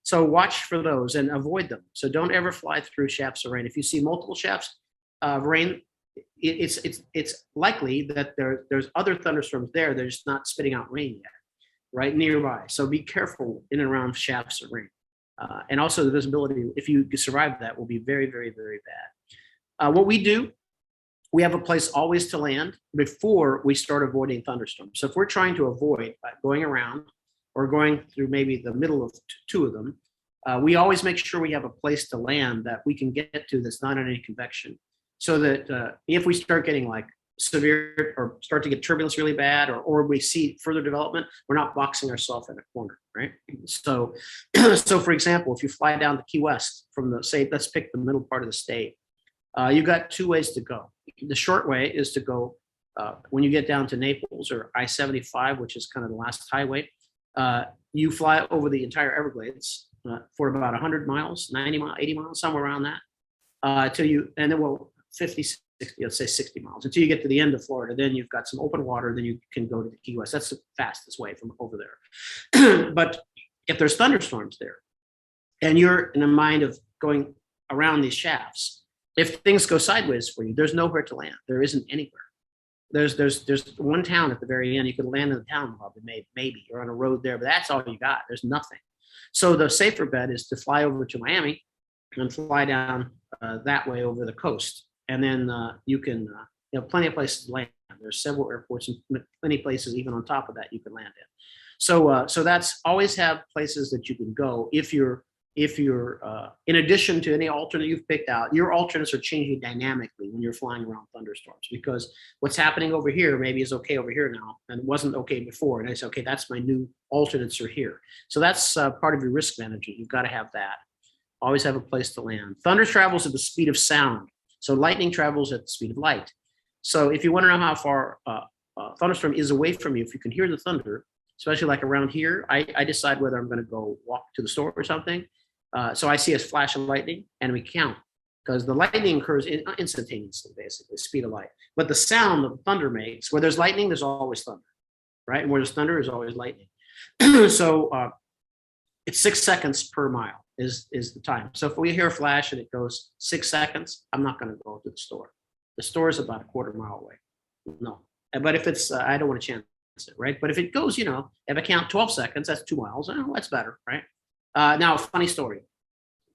So watch for those and avoid them. So don't ever fly through shafts of rain. If you see multiple shafts of rain, it's likely that there's other thunderstorms there. They're just not spitting out rain yet, right nearby. So be careful in and around shafts of rain. And also the visibility, if you survive that, will be very, very, very bad. What we do, we have a place always to land before we start avoiding thunderstorms. So if we're trying to avoid going around or going through maybe the middle of two of them, we always make sure we have a place to land that we can get to that's not in any convection. So that if we start getting like severe or start to get turbulence really bad, or we see further development, we're not boxing ourselves in a corner, right? So, for example, if you fly down to Key West from let's pick the middle part of the state, you've got two ways to go. the short way is to go, when you get down to Naples or I-75, which is kind of the last highway, you fly over the entire Everglades for about 100 miles, 90 miles, 80 miles, somewhere around that, till you, and then, well, 50, 60, let's say 60 miles, until you get to the end of Florida. Then you've got some open water, then you can go to the Key West. That's the fastest way from over there. But if there's thunderstorms there, and you're in the mind of going around these shafts, if things go sideways for you, there's nowhere to land. There isn't anywhere. There's one town at the very end. You could land in the town hub, maybe you're on a road there, but that's all you got. There's nothing. So the safer bet is to fly over to Miami and fly down that way over the coast. And then you can, plenty of places to land. There's several airports and plenty of places even on top of that you can land in. So that's always have places that you can go if you're in addition to any alternate you've picked out. Your alternates are changing dynamically when you're flying around thunderstorms, because what's happening over here maybe is okay over here now and wasn't okay before. And I say, okay, that's my new alternates are here. So that's part of your risk management. You've got to have that. Always have a place to land. Thunder travels at the speed of sound. So lightning travels at the speed of light. So if you want to know how far a thunderstorm is away from you, if you can hear the thunder, especially like around here, I decide whether I'm going to go walk to the store or something. So I see a flash of lightning and we count, because the lightning occurs instantaneously, basically, speed of light. But the sound that the thunder makes, where there's lightning, there's always thunder, right? And where there's thunder, there's always lightning. So it's 6 seconds per mile is the time. So if we hear a flash and it goes 6 seconds, I'm not going to go to the store. The store is about a quarter mile away. No. But if it's, I don't want to chance it, right? But if it goes, if I count 12 seconds, that's 2 miles. Oh, that's better, right? Now, funny story.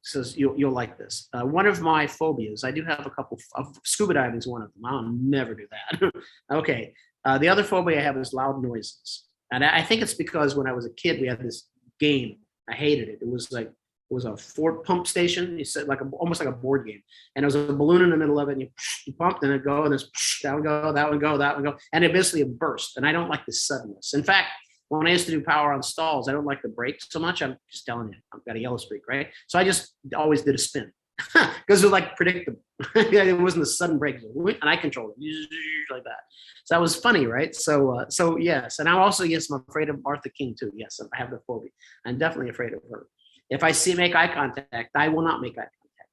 Says you'll like this. One of my phobias, I do have a couple of scuba diving is one of them. I'll never do that. Okay. The other phobia I have is loud noises. And I think it's because when I was a kid, we had this game. I hated it. It was a Ford pump station. You said almost like a board game. And there was a balloon in the middle of it, and you pumped and it'd go, and this that one go, that one go, that one go. And it basically burst. And I don't like the suddenness. In fact, when I used to do power on stalls, I don't like the brake so much. I'm just telling you, I've got a yellow streak, right? So I just always did a spin because it was like predictable. It wasn't a sudden break, and I controlled it like that. So that was funny, right? So yes, and I'm also I'm afraid of Martha King too. Yes, I have the phobia. I'm definitely afraid of her. If I make eye contact, I will not make eye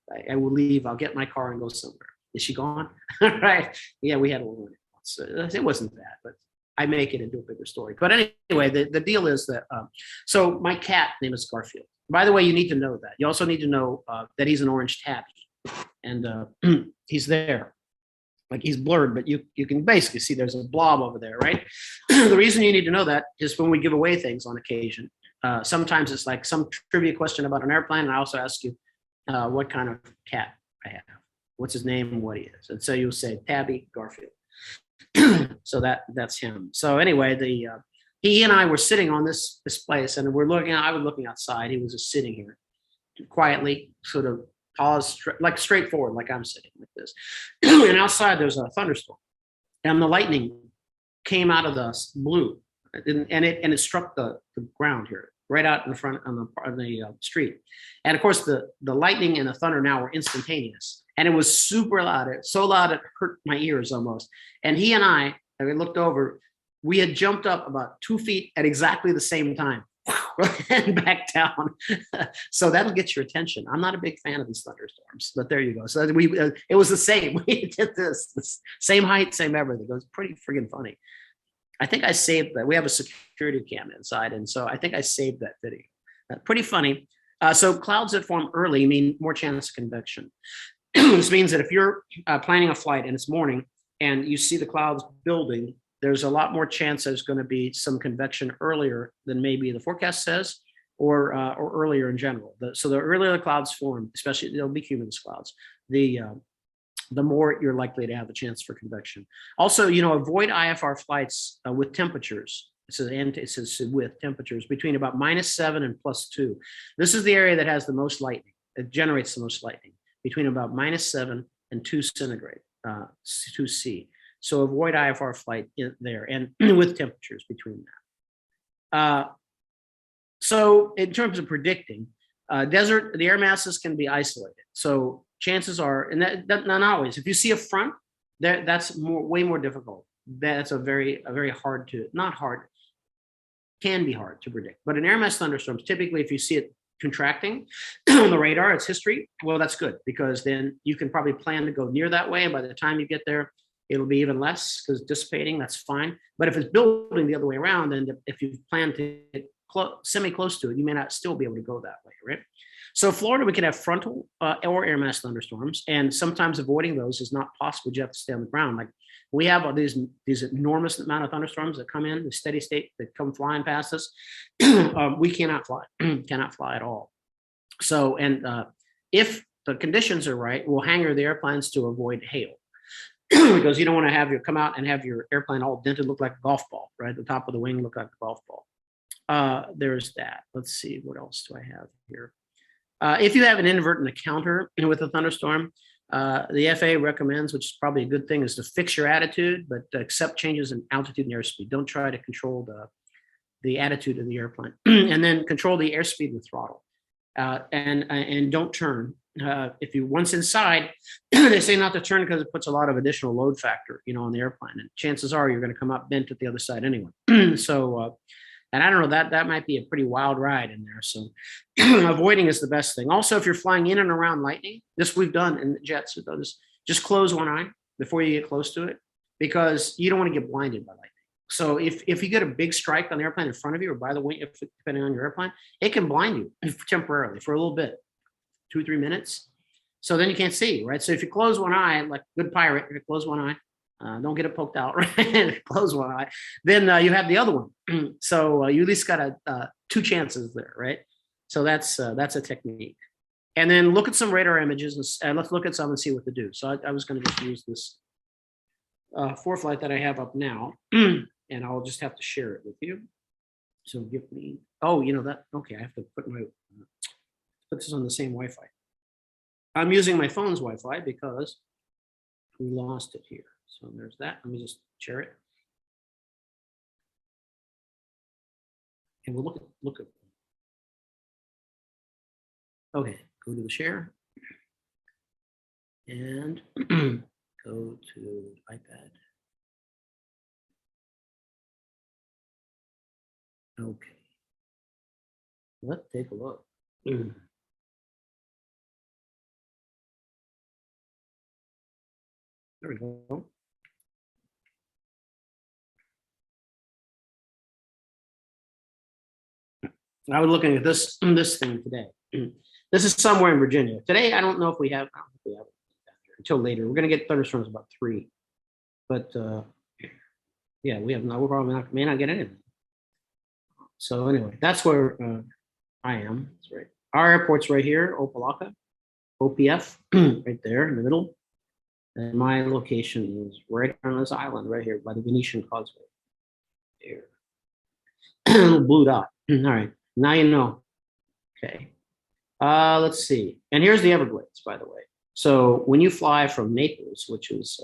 contact. I will leave. I'll get my car and go somewhere. Is she gone? Right? Yeah, we had a little. So it wasn't bad, but I make it into a bigger story. But anyway, the deal is that, so my cat name is Garfield. By the way, you need to know that. You also need to know that he's an orange tabby. And he's there. Like he's blurred, but you can basically see there's a blob over there, right? The reason you need to know that is when we give away things on occasion. Sometimes it's like some trivia question about an airplane, and I also ask you what kind of cat I have, what's his name and what he is. And so you'll say Tabby Garfield. So that's him. So anyway, he and I were sitting on this place, and I was looking outside. He was just sitting here quietly, sort of paused, like straightforward, like I'm sitting like this. And outside there's a thunderstorm, and the lightning came out of the blue, and it struck the ground here, right out in front on the street. And of course, the lightning and the thunder now were instantaneous. And it was super loud. So loud it hurt my ears almost. And he and I looked over. We had jumped up about 2 feet at exactly the same time and back down. So that'll get your attention. I'm not a big fan of these thunderstorms, but there you go. So it was the same. We did this same height, same everything. It was pretty friggin' funny. I think I saved that. We have a security cam inside, and so I think I saved that video. Pretty funny. So clouds that form early mean more chance of convection. This means that if you're planning a flight and it's morning and you see the clouds building, there's a lot more chance there's going to be some convection earlier than maybe the forecast says, or earlier in general. So the earlier the clouds form, especially there'll be cumulus clouds, the more you're likely to have a chance for convection. Also, avoid IFR flights with temperatures. It says with temperatures between about -7 and +2. This is the area that has the most lightning. It generates the most lightning, between about -7 and 2 centigrade, 2 C. So avoid IFR flight there, and with temperatures between that. So in terms of predicting, desert, the air masses can be isolated. So chances are, and that not always, if you see a front, that's way more difficult. That's a very hard to, not hard, can be hard to predict. But in air mass thunderstorms, typically if you see it contracting on the radar, it's history. Well, that's good, because then you can probably plan to go near that way. And by the time you get there, it'll be even less, because dissipating, that's fine. But if it's building the other way around, then if you plan to get semi-close to it, you may not still be able to go that way, right? So Florida, we can have frontal or air mass thunderstorms, and sometimes avoiding those is not possible. You have to stay on the ground. Like we have these enormous amount of thunderstorms that come in, the steady state that come flying past us. We cannot fly, cannot fly at all. So, and if the conditions are right, we'll hangar the airplanes to avoid hail. Because you don't want to have come out and have your airplane all dented, look like a golf ball, right? The top of the wing look like a golf ball. There's that. Let's see, what else do I have here? If you have an inadvertent encounter with a thunderstorm, the FAA recommends, which is probably a good thing, is to fix your attitude, but accept changes in altitude and airspeed. Don't try to control the attitude of the airplane. And then control the airspeed and the throttle. And don't turn. If you once inside, they say not to turn because it puts a lot of additional load factor, on the airplane. And chances are you're going to come up bent at the other side anyway. So, and I don't know, that might be a pretty wild ride in there. So avoiding is the best thing. Also, if you're flying in and around lightning, this we've done in the jets, we've done this, just close one eye before you get close to it, because you don't want to get blinded by lightning. So if you get a big strike on the airplane in front of you or by the wing, depending on your airplane, it can blind you temporarily for a little bit, 2-3 minutes. So then you can't see, right? So if you close one eye, like a good pirate, you close one eye, don't get it poked out, right? Close one eye. Then you have the other one. So you at least got 2 chances there, right? So that's a technique. And then look at some radar images and let's look at some and see what to do. So I was going to just use this ForeFlight that I have up now, and I'll just have to share it with you. So give me, okay, I have to put this on the same Wi-Fi. I'm using my phone's Wi-Fi because we lost it here. So there's that. Let me just share it. And we'll look at. Okay, go to the share. And go to iPad. Okay. Let's take a look. There we go. I was looking at this thing today. This is somewhere in Virginia. Today, I don't know if we have it until later. We're going to get thunderstorms about 3. But yeah, we have not. We probably may not get anything. So anyway, that's where I am. That's right. Our airport's right here, Opelika, OPF, right there in the middle. And my location is right on this island right here by the Venetian Causeway. There. Little blue dot. All right. Now you know. Okay. Let's see. And here's the Everglades, by the way. So when you fly from Naples, which is,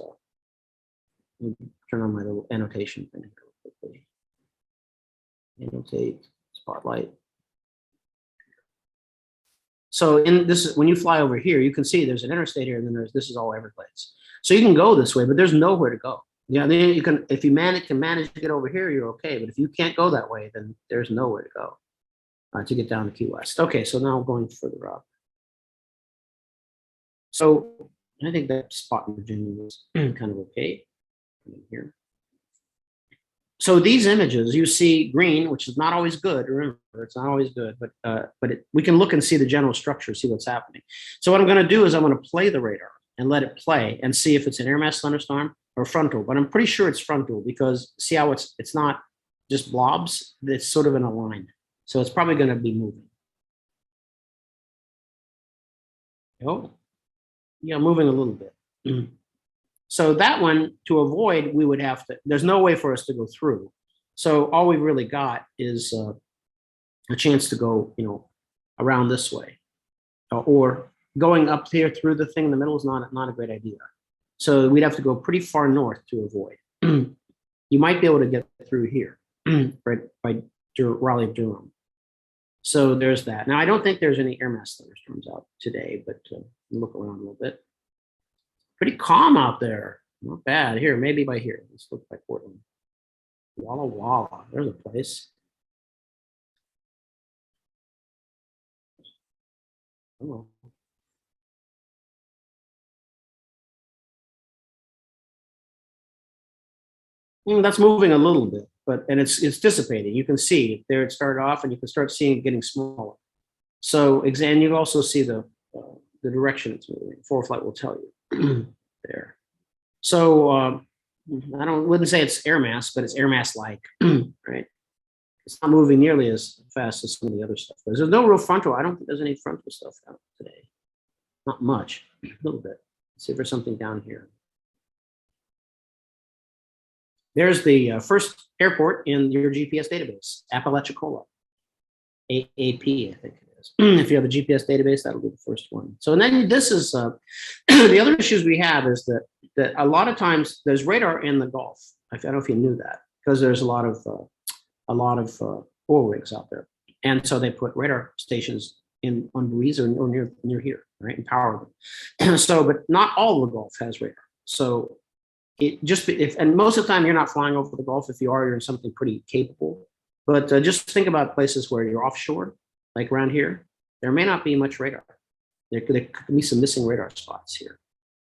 let me turn on my little annotation thing real quickly. Annotate, spotlight. So in this, when you fly over here, you can see there's an interstate here, and then this is all Everglades. So you can go this way, but there's nowhere to go. Yeah, then you can, if you manage to get over here, you're okay. But if you can't go that way, then there's nowhere to go to get down to Key West. Okay, so now going further up. So I think that spot in Virginia is kind of okay here. So these images, you see green, which is not always good. Remember, it's not always good, but we can look and see the general structure, see what's happening. So what I'm going to do is I'm going to play the radar and let it play and see if it's an air mass thunderstorm or frontal. But I'm pretty sure it's frontal because see how it's not just blobs. It's sort of in a line. So it's probably going to be moving. Oh, yeah, moving a little bit. So that one, to avoid, we would have to, there's no way for us to go through. So all we really got is a chance to go, around this way. Or going up here through the thing in the middle is not a great idea. So we'd have to go pretty far north to avoid. You might be able to get through here, right, by Raleigh, Durham. So there's that. Now, I don't think there's any air mass thunderstorms out today, but look around a little bit. Pretty calm out there. Not bad. Here, maybe by here. Let's look by Portland. Walla Walla. There's a place. Oh. That's moving a little bit, and it's dissipating. You can see there it started off, and you can start seeing it getting smaller. So, and you also see the direction it's moving. ForeFlight will tell you there. So wouldn't say it's air mass, but it's air mass like, right? It's not moving nearly as fast as some of the other stuff. There's no real frontal. I don't think there's any frontal stuff out today. Not much, a little bit. Let's see if there's something down here. There's the first airport in your GPS database, Apalachicola, AAP, I think it is. If you have a GPS database, that'll be the first one. So, and then this is the other issues we have is that a lot of times there's radar in the Gulf. I don't know if you knew that, because there's a lot of oil rigs out there, and so they put radar stations on buoys or near here, right, and power them. So, but not all of the Gulf has radar. So it just and most of the time you're not flying over the Gulf. If you are, you're in something pretty capable. But just think about places where you're offshore, like around here. There may not be much radar. There could be some missing radar spots here.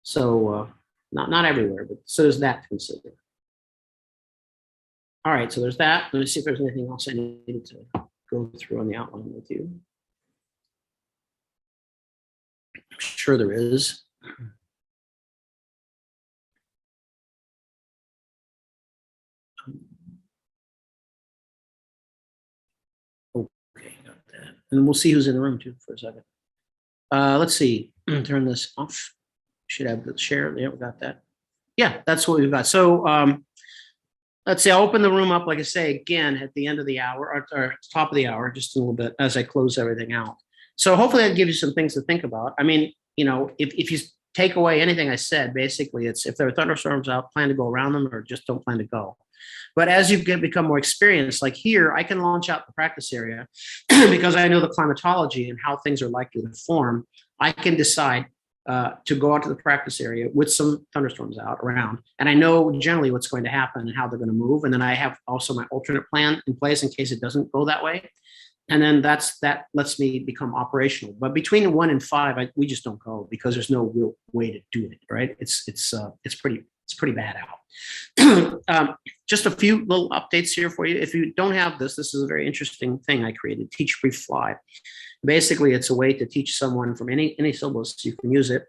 So not everywhere, but so there's that to consider. All right, so there's that. Let me see if there's anything else I needed to go through on the outline with you. I'm sure there is. Okay, got that. And we'll see who's in the room too for a second. Let's see. Turn this off. Should have the share. Yeah, we got that. Yeah, that's what we've got. So let's see. I'll open the room up, like I say, again at the end of the hour or top of the hour, just a little bit as I close everything out. So hopefully that gives you some things to think about. I mean, you know, if you take away anything I said, basically it's if there are thunderstorms out, plan to go around them or just don't plan to go. But as you become more experienced, like here, I can launch out the practice area because I know the climatology and how things are likely to form. I can decide to go out to the practice area with some thunderstorms out around. And I know generally what's going to happen and how they're going to move. And then I have also my alternate plan in place in case it doesn't go that way. And then that lets me become operational. But between 1 and 5, we just don't go because there's no real way to do it, right? It's pretty bad out. Just a few little updates here for you. If you don't have this is a very interesting thing I created, Teach Brief Fly. Basically, it's a way to teach someone from any syllabus. You can use it.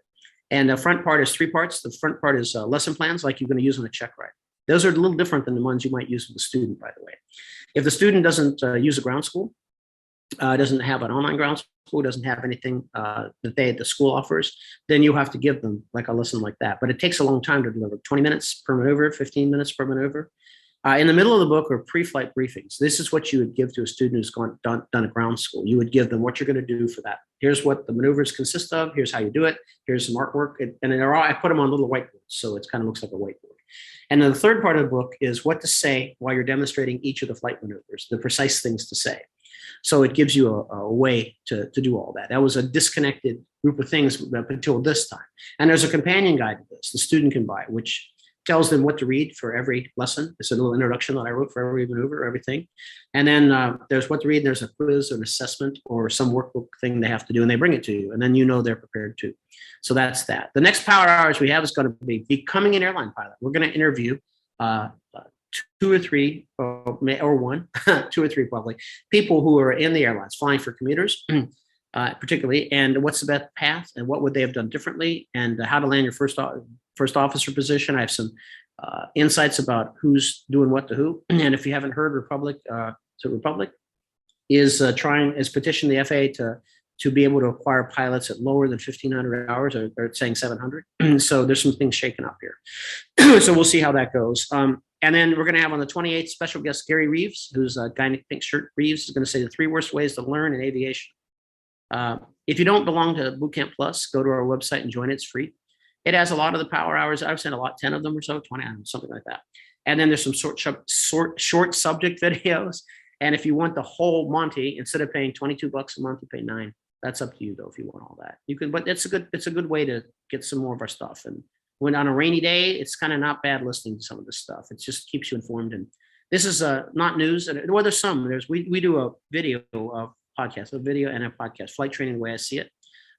And the front part is 3 parts. The front part is lesson plans like you're going to use on a check ride. Those are a little different than the ones you might use with a student, by the way. If the student doesn't use a ground school, doesn't have an online ground school, doesn't have anything that the school offers, then you have to give them like a lesson like that. But it takes a long time to deliver. 20 minutes per maneuver, 15 minutes per maneuver. In the middle of the book are pre-flight briefings. This is what you would give to a student who's done a ground school. You would give them what you're going to do for that. Here's what the maneuvers consist of. Here's how you do it. Here's some artwork. And I put them on little whiteboards, so it kind of looks like a whiteboard. And then the third part of the book is what to say while you're demonstrating each of the flight maneuvers, the precise things to say. So it gives you a way to do all that. That was a disconnected group of things up until this time. And there's a companion guide to this the student can buy, which tells them what to read for every lesson. It's a little introduction that I wrote for every maneuver, everything. And then there's what to read. There's a quiz or an assessment or some workbook thing they have to do, and they bring it to you. And then you know they're prepared too. So that's that. The next power hours we have is going to be becoming an airline pilot. We're going to interview 2 or 3, or 1, 2 or 3 probably, people who are in the airlines, flying for commuters, particularly, and what's the best path, and what would they have done differently, and how to land your first officer position. I have some insights about who's doing what to who, and if you haven't heard, Republic is petitioned the FAA to be able to acquire pilots at lower than 1,500 hours, or they're saying 700. So there's some things shaking up here. So we'll see how that goes. And then we're going to have on the 28th special guest Gary Reeves, who's a guy in a pink shirt. Reeves is going to say the 3 worst ways to learn in aviation. If you don't belong to Bootcamp Plus, go to our website and join it. It's free. It has a lot of the power hours. I've sent 10 of them or so, 20, something like that. And then there's some short subject videos. And if you want the whole Monty, instead of paying $22 a month, you pay $9. That's up to you though, if you want all that. You can, but it's a good way to get some more of our stuff. And when on a rainy day, it's kind of not bad listening to some of this stuff. It just keeps you informed. And this is not news. And well, there's some. We do a video of podcast, a video and a podcast, flight training the way I see it.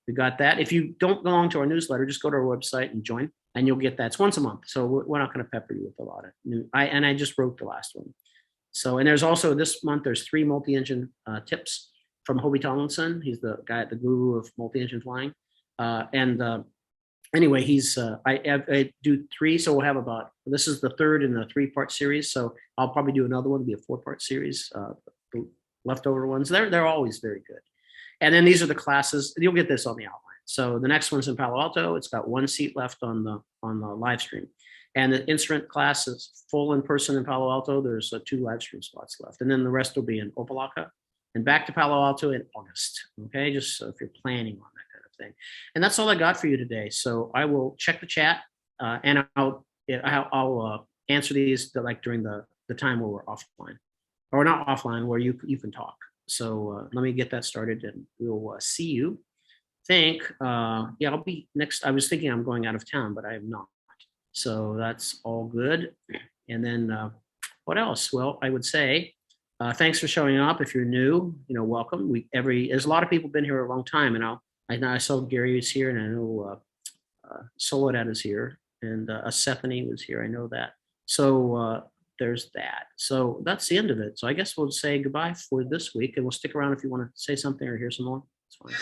We got that. If you don't belong to our newsletter, just go to our website and join, and you'll get that. It's once a month, so we're not going to pepper you with a lot of new. I just wrote the last one. So, and there's also this month, there's 3 multi-engine tips from Hobie Tomlinson. He's the guy at the guru of multi-engine flying. Anyway, he's I do 3, so we'll have about, this is the 3rd in the 3-part series. So I'll probably do another one, it'll be a 4-part series. The leftover ones, they're always very good. And then these are the classes. You'll get this on the outline. So the next one's in Palo Alto. It's got 1 seat left on the live stream. And the instrument class is full in person in Palo Alto. There's 2 live stream spots left. And then the rest will be in Opelika and back to Palo Alto in August. Okay, just so if you're planning on that kind of thing. And that's all I got for you today. So I will check the chat and I'll answer these like during the time where we're offline, or not offline, where you can talk. So let me get that started and we'll see you. I'll be next. I was thinking I'm going out of town, but I am not. So that's all good. And then what else? Well, I would say thanks for showing up. If you're new, welcome. There's a lot of people been here a long time, and I saw Gary is here, and I know Soledad is here, and Stephanie was here. I know that. So there's that. So that's the end of it. So I guess we'll say goodbye for this week, and we'll stick around if you want to say something or hear some more. It's fine.